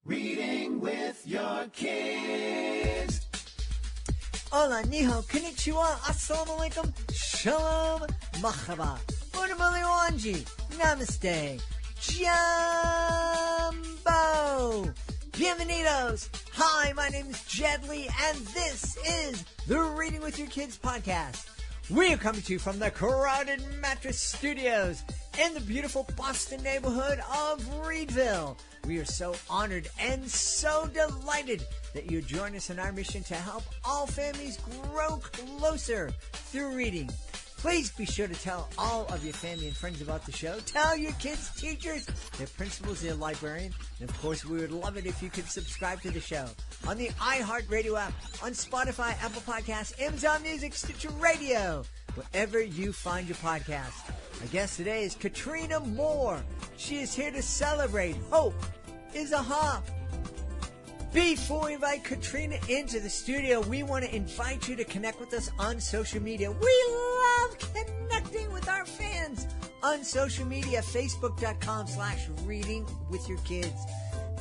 Reading with your kids. Hola, niho, konnichiwa, assalamu alaikum, shalom, mahaba, unabali wanji, namaste, jumbo, bienvenidos. Hi, my name is Jed Lee, and this is the Reading with Your Kids podcast. We are coming to you from the Crowded Mattress Studios in the beautiful Boston neighborhood of Reedville. We are so honored and so delighted that you join us in our mission to help all families grow closer through reading. Please be sure to tell all of your family and friends about the show. Tell your kids' teachers, their principals, their librarian. And, of course, we would love it if you could subscribe to the show on the iHeartRadio app, on Spotify, Apple Podcasts, Amazon Music, Stitcher Radio, wherever you find your podcast. Our guest today is Katrina Moore. She is here to celebrate Hope is a Hop. Before we invite Katrina into the studio, we want to invite you to connect with us on social media. We love connecting with our fans on social media. Facebook.com/readingwithyourkids.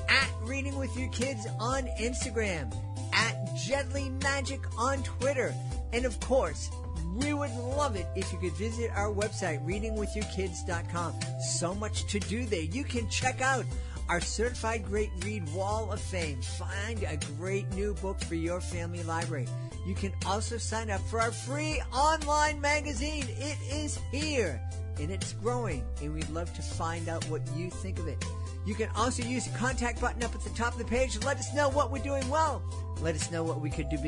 At Reading With Your Kids on Instagram. At Jedley Magic on Twitter. And of course, we would love it if you could visit our website, readingwithyourkids.com. So much to do there. You can check out our Certified Great Read Wall of Fame. Find a great new book for your family library. You can also sign up for our free online magazine. It is here, and it's growing, and we'd love to find out what you think of it. You can also use the contact button up at the top of the page. Let us know what we're doing well. Let us know what we could do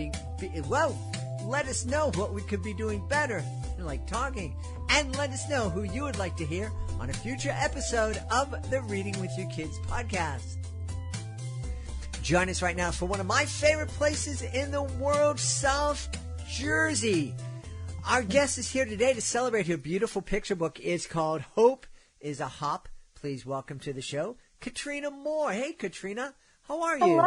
let us know what we could be doing better, like talking, and let us know who you would like to hear on a future episode of the Reading With Your Kids podcast. Join us right now for one of my favorite places in the world, South Jersey. Our guest is here today to celebrate her beautiful picture book. It's called Hope is a Hop. Please welcome to the show, Katrina Moore. Hey, Katrina. How are you?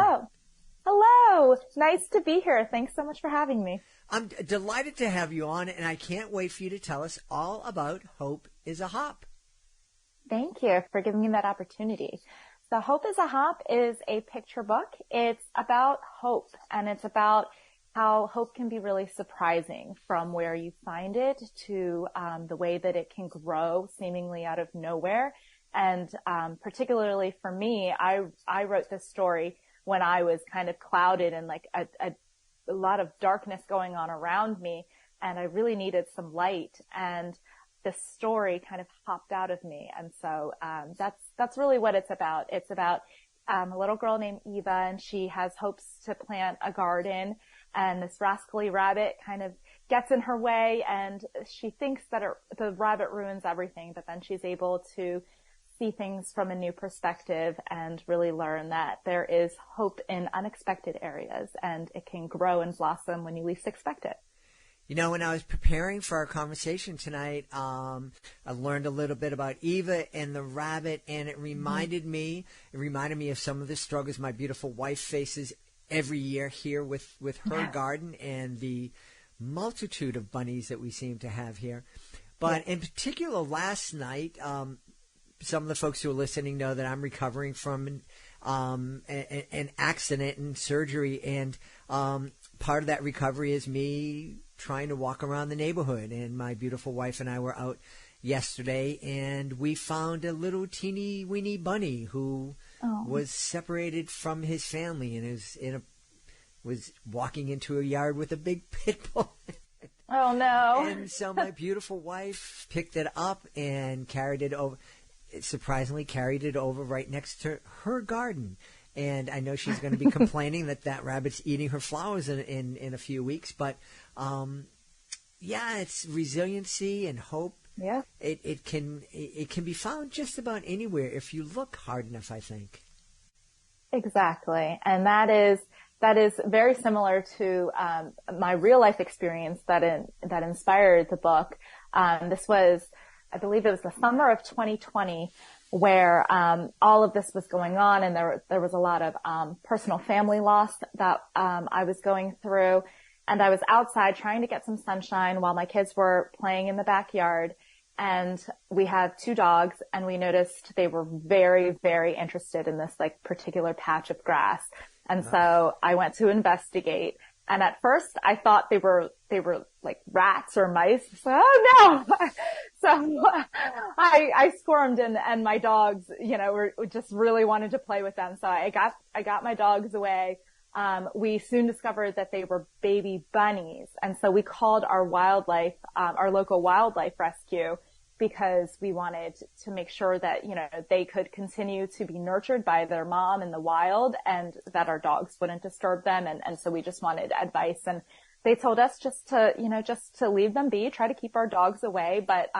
Hello. Nice to be here. Thanks so much for having me. I'm delighted to have you on, and I can't wait for you to tell us all about Hope is a Hop. Thank you for giving me that opportunity. So Hope is a Hop is a picture book. It's about hope, and it's about how hope can be really surprising from where you find it to the way that it can grow seemingly out of nowhere. And particularly for me, I wrote this story when I was kind of clouded and like a lot of darkness going on around me, and I really needed some light, and this story kind of hopped out of me. And so that's really what it's about. It's about a little girl named Eva, and she has hopes to plant a garden, and this rascally rabbit kind of gets in her way, and she thinks that the rabbit ruins everything, but then she's able to see things from a new perspective and really learn that there is hope in unexpected areas, and it can grow and blossom when you least expect it. You know, when I was preparing for our conversation tonight, I learned a little bit about Eva and the rabbit, and it reminded me of some of the struggles my beautiful wife faces every year here with her garden and the multitude of bunnies that we seem to have here. But in particular, last night, some of the folks who are listening know that I'm recovering from an accident and surgery, and part of that recovery is me trying to walk around the neighborhood. And my beautiful wife and I were out yesterday, and we found a little teeny weeny bunny who was separated from his family and was walking into a yard with a big pit bull. Oh no! And so my beautiful wife picked it up and carried it over. Surprisingly carried it over right next to her garden. And I know she's going to be complaining that rabbit's eating her flowers in a few weeks. But, it's resiliency and hope. Yeah. It can be found just about anywhere if you look hard enough, I think. Exactly. And that is very similar to my real life experience that inspired the book. This was, I believe it was the summer of 2020 where all of this was going on, and there was a lot of personal family loss that I was going through. And I was outside trying to get some sunshine while my kids were playing in the backyard. and we had 2 dogs, and we noticed they were very, very interested in this like particular patch of grass. And so I went to investigate. And at first I thought they were like rats or mice. So, oh no. So I squirmed, and my dogs, were just really wanted to play with them. So I got my dogs away. We soon discovered that they were baby bunnies. And so we called our local wildlife rescue, because we wanted to make sure that, they could continue to be nurtured by their mom in the wild, and that our dogs wouldn't disturb them. And so we just wanted advice, and they told us just to leave them be, try to keep our dogs away. But,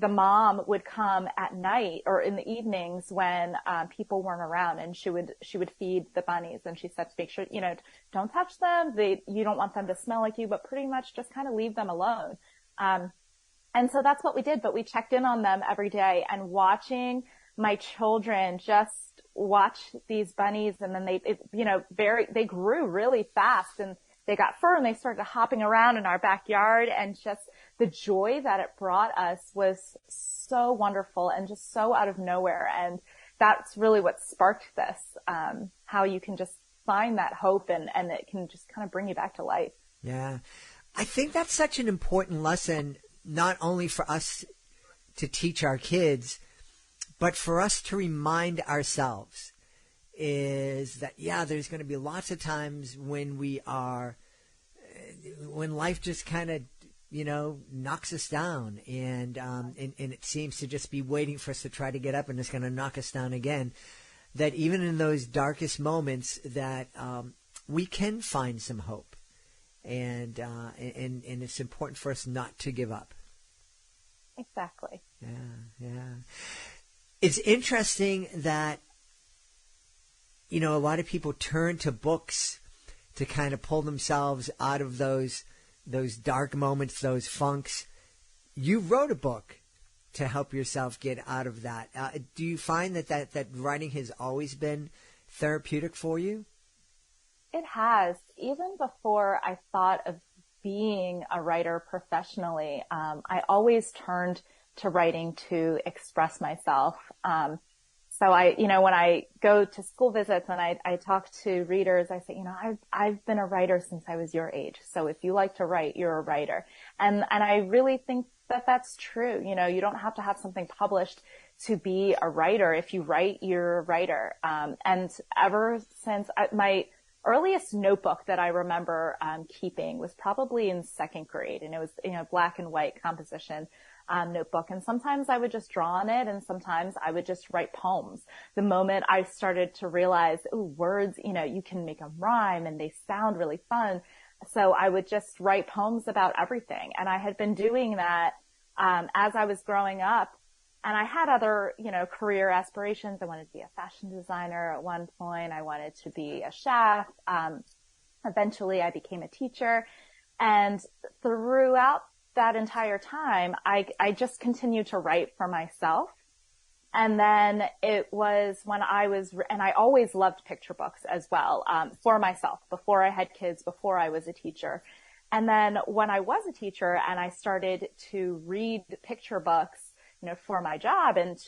the mom would come at night or in the evenings when, people weren't around, and she would feed the bunnies. And she said to make sure, don't touch them. You don't want them to smell like you, but pretty much just kind of leave them alone. And so that's what we did, but we checked in on them every day, and watching my children just watch these bunnies, and then they grew really fast, and they got fur, and they started hopping around in our backyard, and just the joy that it brought us was so wonderful and just so out of nowhere. And that's really what sparked this, how you can just find that hope, and it can just kind of bring you back to life. Yeah. I think that's such an important lesson, not only for us to teach our kids, but for us to remind ourselves, is that, there's going to be lots of times when when life just kind of, knocks us down, and it seems to just be waiting for us to try to get up, and it's going to knock us down again. That even in those darkest moments, that we can find some hope, and it's important for us not to give up. Exactly. Yeah. It's interesting that, a lot of people turn to books to kind of pull themselves out of those dark moments, those funks. You wrote a book to help yourself get out of that. Do you find that writing has always been therapeutic for you? It has. Even before I thought of being a writer professionally, I always turned to writing to express myself. So when I go to school visits and I talk to readers, I say, I've been a writer since I was your age. So if you like to write, you're a writer. And I really think that that's true. You don't have to have something published to be a writer. If you write, you're a writer. And ever since my earliest notebook that I remember keeping was probably in 2nd grade, and it was black and white composition notebook. And sometimes I would just draw on it, and sometimes I would just write poems. The moment I started to realize, words, you can make them rhyme and they sound really fun. So I would just write poems about everything. And I had been doing that as I was growing up. And I had other, career aspirations. I wanted to be a fashion designer at one point. I wanted to be a chef. Eventually I became a teacher. And throughout that entire time, I just continued to write for myself. And then it was when and I always loved picture books as well, for myself, before I had kids, before I was a teacher. And then when I was a teacher and I started to read picture books, for my job, and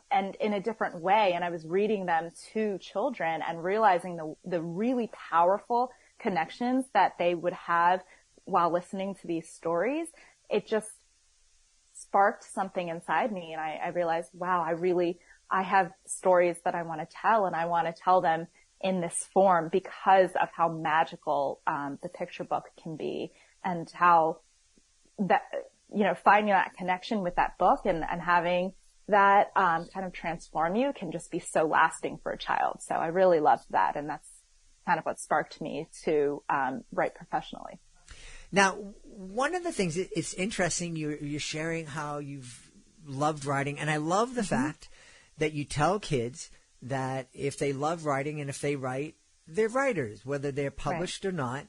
and in a different way. And I was reading them to children and realizing the really powerful connections that they would have while listening to these stories. It just sparked something inside me. And I realized, wow, I have stories that I want to tell, and I want to tell them in this form because of how magical, the picture book can be, and how that, finding that connection with that book and having that, kind of transform you can just be so lasting for a child. So I really loved that. And that's kind of what sparked me to, write professionally. Now, one of the things, it's interesting, you're sharing how you've loved writing. And I love the fact that you tell kids that if they love writing and if they write, they're writers, whether they're published or not.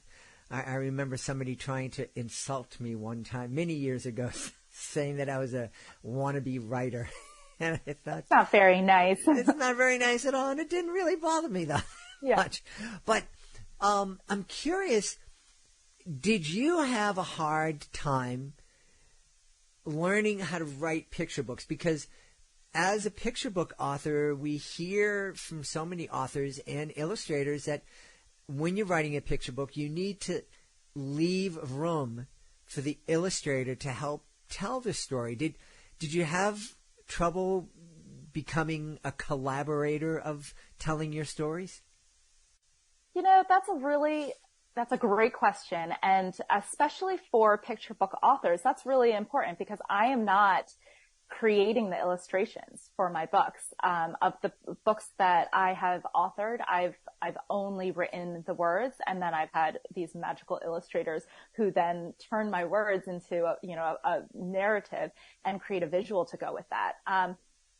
I remember somebody trying to insult me one time, many years ago, saying that I was a wannabe writer. And I thought, it's not very nice. It's not very nice at all, and it didn't really bother me that much. But I'm curious, did you have a hard time learning how to write picture books? Because as a picture book author, we hear from so many authors and illustrators that when you're writing a picture book, you need to leave room for the illustrator to help tell the story. Did you have trouble becoming a collaborator of telling your stories? That's a great question. And especially for picture book authors, that's really important because I am not creating the illustrations for my books. Of the books that I have authored, I've only written the words, and then I've had these magical illustrators who then turn my words into a narrative and create a visual to go with that.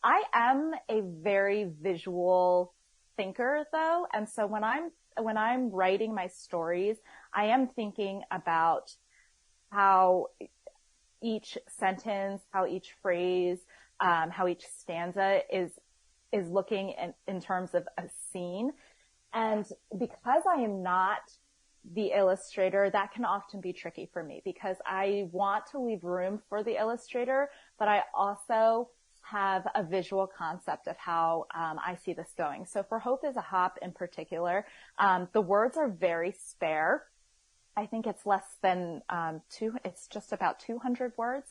I am a very visual thinker though, and so when I'm writing my stories, I am thinking about how each sentence, how each phrase, how each stanza is looking in terms of a scene. And because I am not the illustrator, that can often be tricky for me because I want to leave room for the illustrator, but I also have a visual concept of how I see this going. So for Hope is a Hop in particular, the words are very spare. I think it's less than it's just about 200 words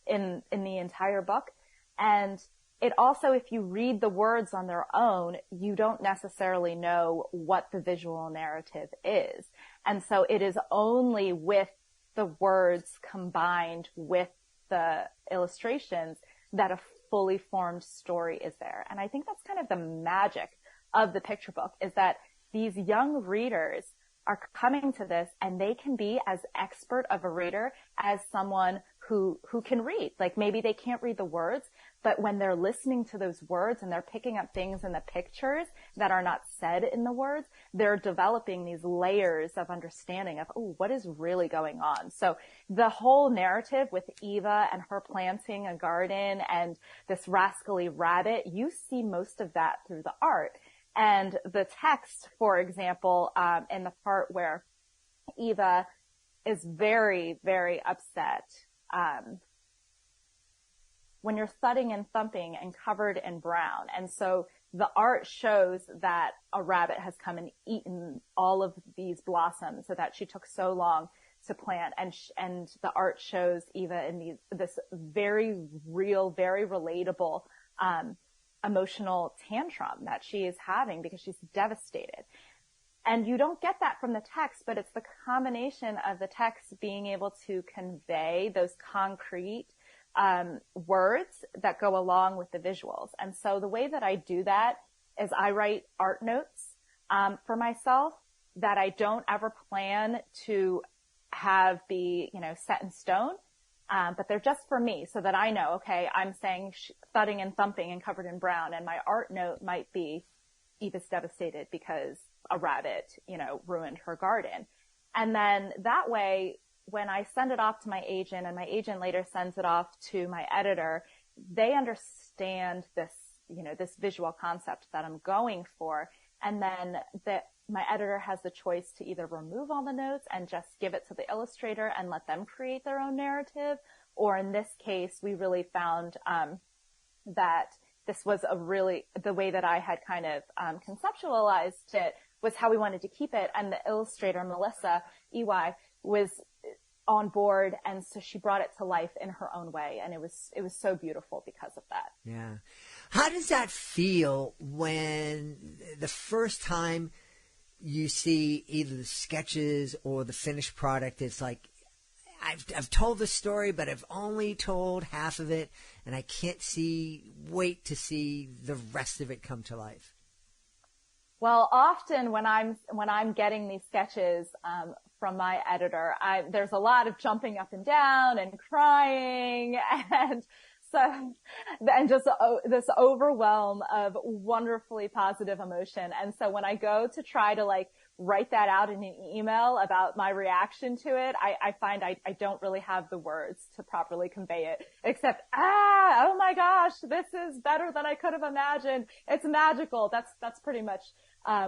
in the entire book. And it also, if you read the words on their own, you don't necessarily know what the visual narrative is. And so it is only with the words combined with the illustrations that a fully formed story is there. And I think that's kind of the magic of the picture book, is that these young readers are coming to this and they can be as expert of a reader as someone who can read. Like maybe they can't read the words, but when they're listening to those words and they're picking up things in the pictures that are not said in the words, they're developing these layers of understanding of, oh, what is really going on? So the whole narrative with Eva and her planting a garden and this rascally rabbit, you see most of that through the art. And the text, for example, in the part where Eva is very, very upset, when you're thudding and thumping and covered in brown. And so the art shows that a rabbit has come and eaten all of these blossoms so that she took so long to plant. And the art shows Eva in this very real, very relatable, emotional tantrum that she is having because she's devastated. And you don't get that from the text, but it's the combination of the text being able to convey those concrete words that go along with the visuals. And so the way that I do that is I write art notes for myself that I don't ever plan to have be, set in stone. But they're just for me so that I know, okay, I'm saying thudding and thumping and covered in brown, and my art note might be Eva's devastated because a rabbit, ruined her garden. And then that way, when I send it off to my agent and my agent later sends it off to my editor, they understand this, this visual concept that I'm going for. And then my editor has the choice to either remove all the notes and just give it to the illustrator and let them create their own narrative. Or in this case, we really found that this was the way that I had kind of conceptualized it was how we wanted to keep it. And the illustrator, Melissa EY, was on board. And so she brought it to life in her own way. And it was so beautiful because of that. Yeah. How does that feel when the first time you see either the sketches or the finished product, it's like, I've told the story, but I've only told half of it, and I can't wait to see the rest of it come to life? Well, often when I'm getting these sketches from my editor, there's a lot of jumping up and down and crying and just this overwhelm of wonderfully positive emotion. And so when I go to try to write that out in an email about my reaction to it, I find I don't really have the words to properly convey it, except, oh my gosh, this is better than I could have imagined. It's magical. That's pretty much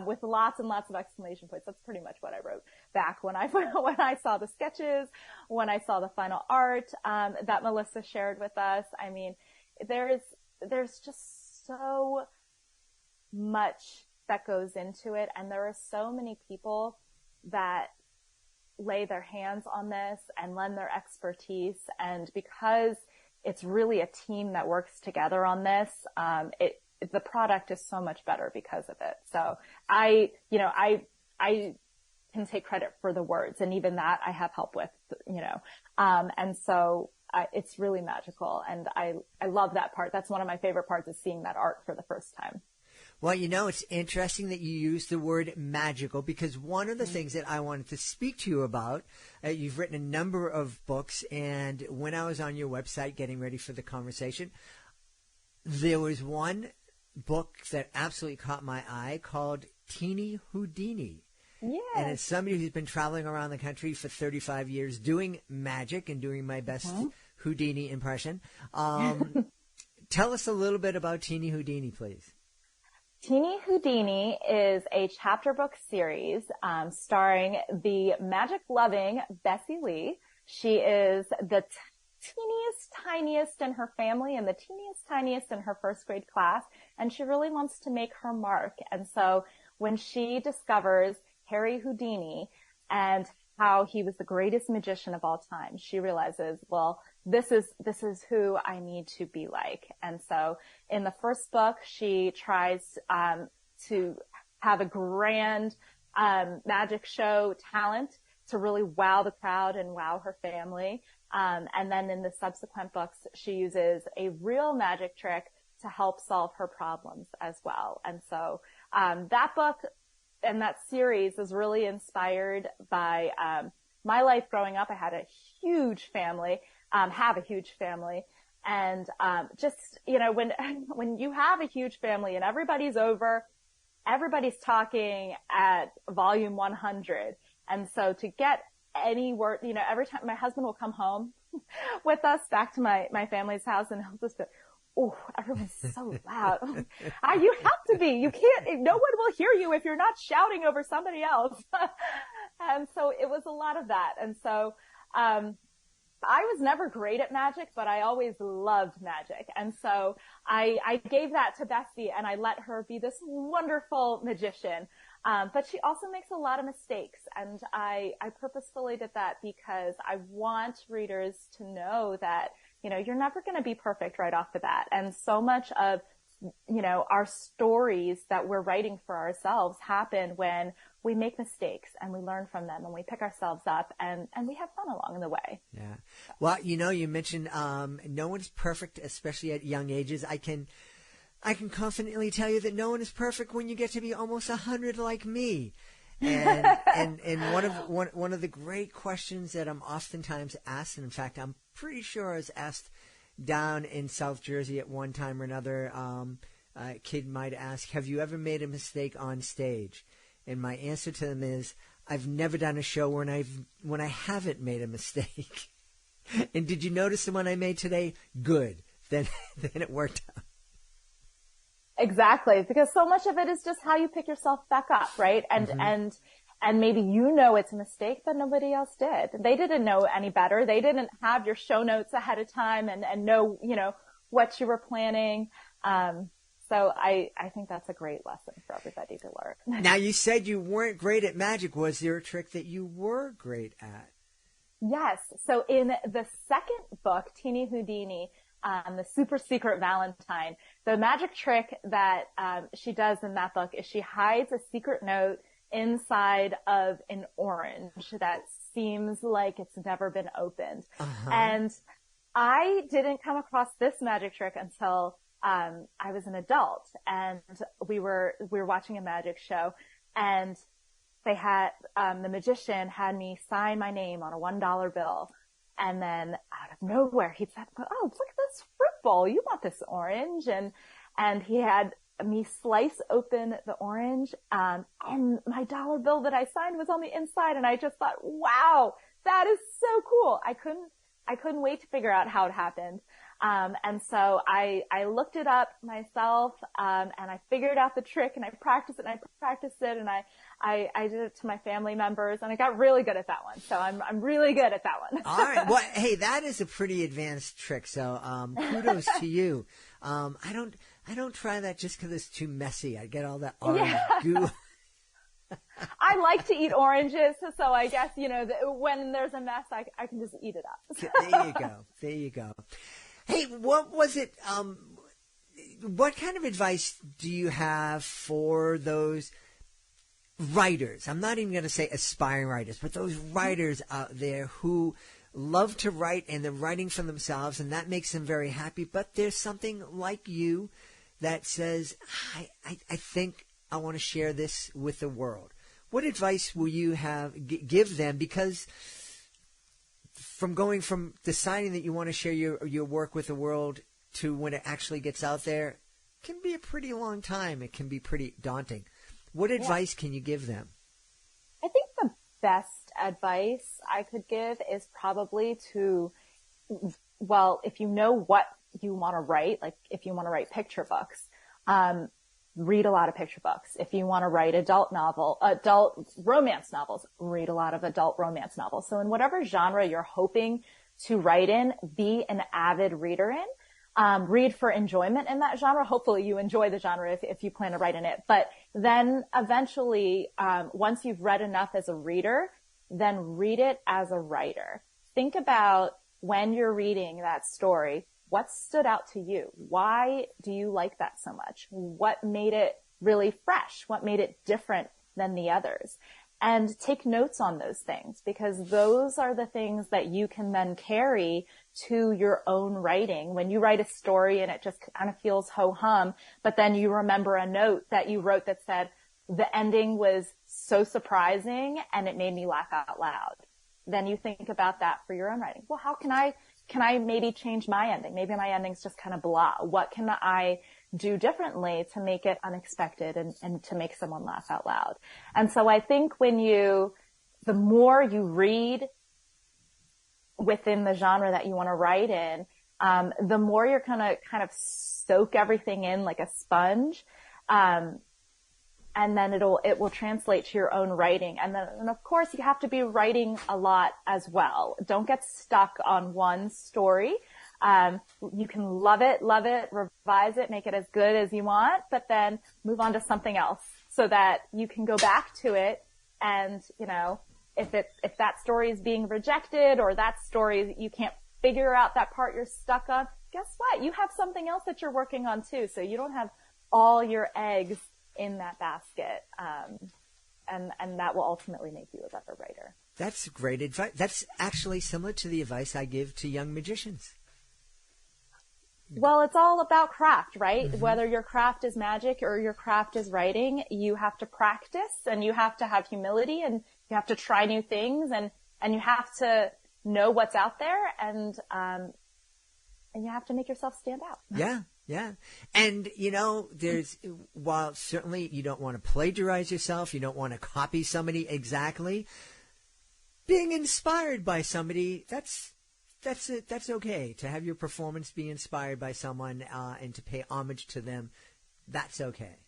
with lots and lots of exclamation points. That's pretty much what I wrote back when I saw the sketches, when I saw the final art, that Melissa shared with us. I mean, there's just so much that goes into it. And there are so many people that lay their hands on this and lend their expertise. And because it's really a team that works together on this, the product is so much better because of it. So I can take credit for the words, and even that I have help with, and so it's really magical. And I love that part. That's one of my favorite parts, is seeing that art for the first time. Well, it's interesting that you use the word magical, because one of the things that I wanted to speak to you about, you've written a number of books, and when I was on your website getting ready for the conversation, there was one book that absolutely caught my eye called Teeny Houdini. Yeah. And as somebody who's been traveling around the country for 35 years doing magic and doing my best Houdini impression, tell us a little bit about Teeny Houdini, please. Teeny Houdini is a chapter book series starring the magic-loving Bessie Lee. She is the teeniest, tiniest in her family and the teeniest, tiniest in her first grade class, and she really wants to make her mark. And so when she discovers Harry Houdini and how he was the greatest magician of all time, she realizes, well, this is who I need to be like. And so in the first book, she tries to have a grand magic show talent to really wow the crowd and wow her family. And then in the subsequent books, she uses a real magic trick to help solve her problems as well. And so that book and that series is really inspired by my life growing up. I had a huge family. Have a huge family. And, when you have a huge family and everybody's over, everybody's talking at volume 100. And so to get any word, every time my husband will come home with us back to my family's house, and he'll just go, oh, everyone's so loud. You have to be. You can't, no one will hear you if you're not shouting over somebody else. And so it was a lot of that. And so, I was never great at magic, but I always loved magic. And so I gave that to Bessie, and I let her be this wonderful magician. But she also makes a lot of mistakes. And I purposefully did that because I want readers to know that, you're never going to be perfect right off the bat. And so much of, our stories that we're writing for ourselves happen when we make mistakes and we learn from them and we pick ourselves up and we have fun along the way. Yeah. Well, you mentioned no one's perfect, especially at young ages. I can confidently tell you that no one is perfect when you get to be almost 100 like me. And one of the great questions that I'm oftentimes asked, and in fact I'm pretty sure I was asked down in South Jersey at one time or another, a kid might ask, have you ever made a mistake on stage? And my answer to them is, I've never done a show when I haven't made a mistake. And did you notice the one I made today? Good. Then it worked out. Exactly. Because so much of it is just how you pick yourself back up, right? And maybe it's a mistake, but nobody else did. They didn't know any better. They didn't have your show notes ahead of time and know, what you were planning. So I think that's a great lesson for everybody to learn. Now, you said you weren't great at magic. Was there a trick that you were great at? Yes. So in the second book, Teeny Houdini, the super secret Valentine, the magic trick that she does in that book is she hides a secret note inside of an orange that seems like it's never been opened. Uh-huh. And I didn't come across this magic trick until I was an adult, and we were watching a magic show, and they had the magician had me sign my name on a $1 bill, and then out of nowhere he said, "Oh, look at this fruit bowl. You want this orange?" And he had me slice open the orange, and my dollar bill that I signed was on the inside, and I just thought, wow, that is so cool. I couldn't wait to figure out how it happened. And so I looked it up myself, and I figured out the trick, and I practiced it, and I practiced it, and I did it to my family members, and I got really good at that one. So I'm really good at that one. All right. Well, hey, that is a pretty advanced trick. So, kudos to you. I don't try that just because it's too messy. I get all that orange goo. I like to eat oranges, so I guess, when there's a mess, I can just eat it up. There you go. There you go. Hey, what was it? What kind of advice do you have for those writers? I'm not even going to say aspiring writers, but those writers out there who love to write and they're writing for themselves and that makes them very happy. But there's something like you that says, I think I want to share this with the world. What advice will you give them? Because from going from deciding that you want to share your work with the world to when it actually gets out there can be a pretty long time. It can be pretty daunting. What advice can you give them? I think the best advice I could give is probably if you know what you want to write, like if you want to write picture books, read a lot of picture books. If you want to write adult romance novels, read a lot of adult romance novels. So in whatever genre you're hoping to write in, be an avid reader in. Read for enjoyment in that genre. Hopefully you enjoy the genre if you plan to write in it. But then eventually, once you've read enough as a reader, then read it as a writer. Think about when you're reading that story, what stood out to you? Why do you like that so much? What made it really fresh? What made it different than the others? And take notes on those things, because those are the things that you can then carry to your own writing. When you write a story and it just kind of feels ho-hum, but then you remember a note that you wrote that said, the ending was so surprising and it made me laugh out loud. Then you think about that for your own writing. Well, how can I maybe change my ending? Maybe my ending's just kind of blah. What can I do differently to make it unexpected and to make someone laugh out loud? And so I think the more you read within the genre that you want to write in, the more you're going to kind of soak everything in like a sponge. And then it will translate to your own writing. And of course you have to be writing a lot as well. Don't get stuck on one story. You can love it, revise it, make it as good as you want, but then move on to something else so that you can go back to it. And, if that story is being rejected or that story, you can't figure out that part you're stuck on, guess what? You have something else that you're working on too. So you don't have all your eggs in that basket. And that will ultimately make you a better writer. That's great advice. That's actually similar to the advice I give to young magicians. Well, it's all about craft, right? Mm-hmm. Whether your craft is magic or your craft is writing, you have to practice and you have to have humility and you have to try new things and you have to know what's out there and you have to make yourself stand out. Yeah. Yeah. And, while certainly you don't want to plagiarize yourself, you don't want to copy somebody exactly, being inspired by somebody, that's okay. To have your performance be inspired by someone and to pay homage to them, that's okay.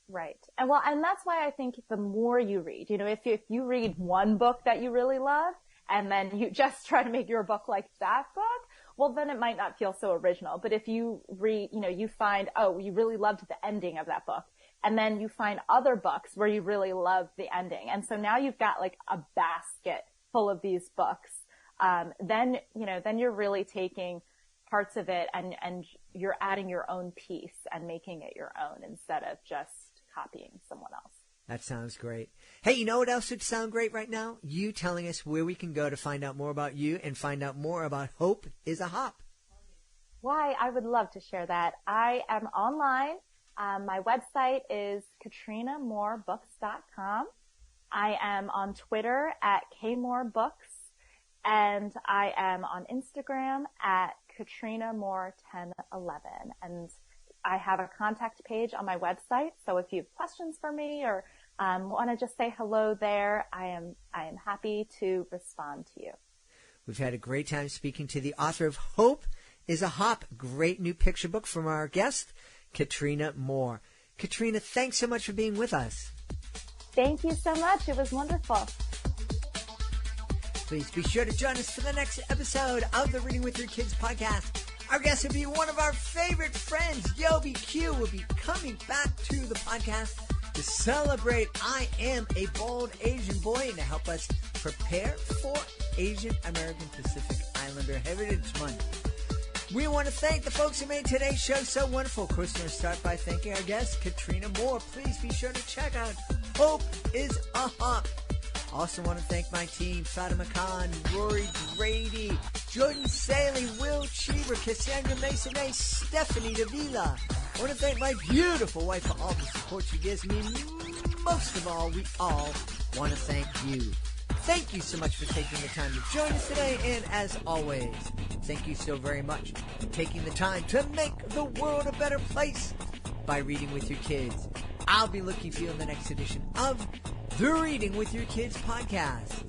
Right. And that's why I think the more you read, if you read one book that you really love and then you just try to make your book like that book, well, then it might not feel so original. But if you read, you find, you really loved the ending of that book. And then you find other books where you really love the ending. And so now you've got like a basket full of these books. Then you're really taking parts of it and you're adding your own piece and making it your own instead of just copying someone else. That sounds great. Hey, you know what else would sound great right now? You telling us where we can go to find out more about you and find out more about Hope is a Hop. Why, I would love to share that. I am online. My website is KatrinaMooreBooks.com. I am on Twitter at KMooreBooks, and I am on Instagram at KatrinaMoore1011. And I have a contact page on my website, so if you have questions for me or want to just say hello there, I am happy to respond to you. We've had a great time speaking to the author of Hope is a Hop. Great new picture book from our guest, Katrina Moore. Katrina, thanks so much for being with us. Thank you so much. It was wonderful. Please be sure to join us for the next episode of the Reading with Your Kids podcast. Our guest will be one of our favorite friends. Yobi Q will be coming back to the podcast to celebrate I Am a Bold Asian Boy and to help us prepare for Asian American Pacific Islander Heritage Month. We want to thank the folks who made today's show so wonderful. Of course, we're going to start by thanking our guest, Katrina Moore. Please be sure to check out Hope is a Hop. Also want to thank my team, Fatima Khan, Rory Grady, Jordan Saley, Will Cheever, Cassandra Mason, Stephanie Davila. I want to thank my beautiful wife for all the support she gives me. Most of all, we all want to thank you. Thank you so much for taking the time to join us today, and as always, thank you so very much for taking the time to make the world a better place by reading with your kids. I'll be looking for you in the next edition of the Reading with Your Kids podcast.